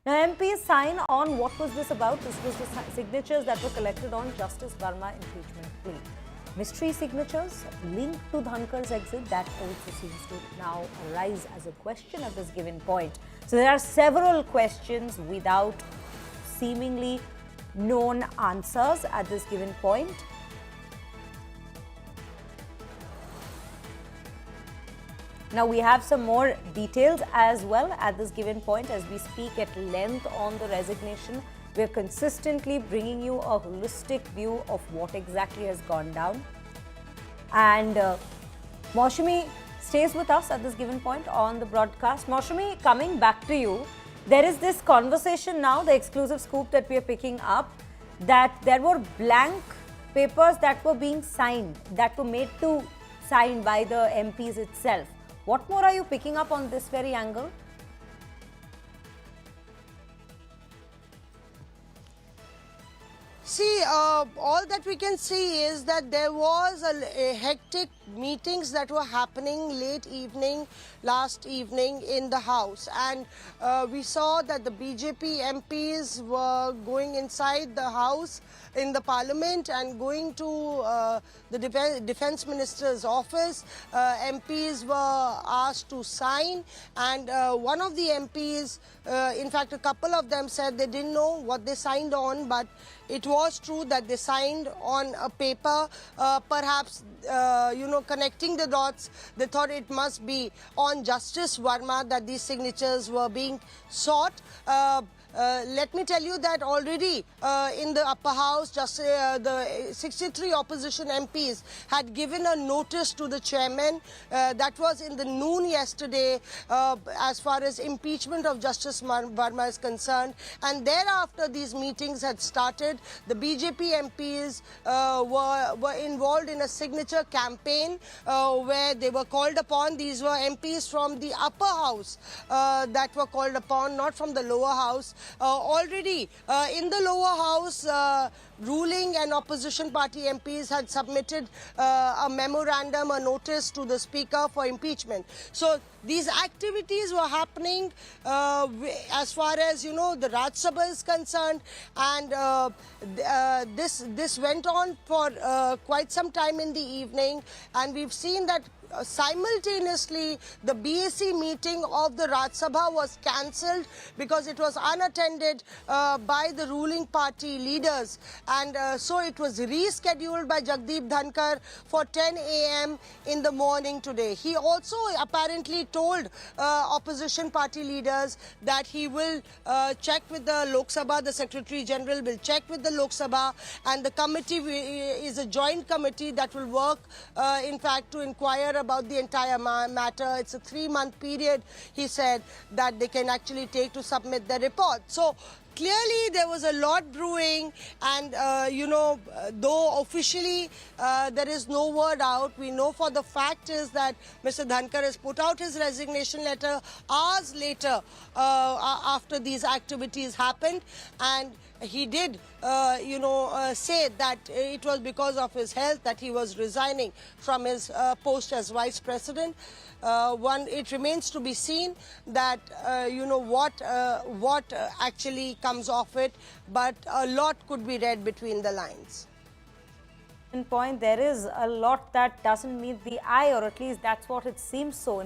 Now, MPs sign on. What was this about? This was the signatures that were collected on Justice Verma impeachment plea. Mystery signatures linked to Dhankar's exit, that also seems to now arise as a question at this given point. So there are several questions without seemingly known answers at this given point. Now we have some more details as well at this given point as we speak at length on the resignation. We're consistently bringing you a holistic view of what exactly has gone down. And Maushami stays with us at this given point on the broadcast. Maushami, coming back to you, there is this conversation now, the exclusive scoop that we are picking up, that there were blank papers that were being signed, that were made to sign by the MPs itself. What more are you picking up on this very angle? See, all that we can see is that there was a hectic meetings that were happening late evening, last evening in the House. And we saw that the BJP MPs were going inside the House in the Parliament and going to the Defence Minister's office. MPs were asked to sign, and one of the MPs, in fact, a couple of them said they didn't know what they signed on, but it was true that they signed on a paper, perhaps, connecting the dots. They thought it must be on Justice Verma that these signatures were being sought. Let me tell you that already in the upper house, the 63 opposition MPs had given a notice to the chairman. That was in the noon yesterday as far as impeachment of Justice Verma is concerned. And thereafter these meetings had started. The BJP MPs were involved in a signature campaign where they were called upon. These were MPs from the upper house that were called upon, not from the lower house. Already in the lower house, ruling and opposition party MPs had submitted a memorandum, a notice to the Speaker for impeachment. So these activities were happening as far as, the Rajya Sabha is concerned, and this went on for quite some time in the evening, and we've seen that simultaneously the BAC meeting of the Rajya Sabha was cancelled because it was unattended by the ruling party leaders, and so it was rescheduled by Jagdeep Dhankar for 10 a.m. in the morning today. He also apparently told opposition party leaders that he will check with the Lok Sabha, the Secretary General will check with the Lok Sabha, and the committee is a joint committee that will work, in fact, to inquire about the entire matter. It's a 3-month period, he said, that they can actually take to submit the report. So clearly there was a lot brewing, and though officially there is no word out, we know for the fact is that Mr. Dhankar has put out his resignation letter hours later after these activities happened, and he did say that it was because of his health that he was resigning from his post as vice president. It remains to be seen that what actually comes of it, but a lot could be read between the lines. Point, there is a lot that doesn't meet the eye, or at least that's what it seems so.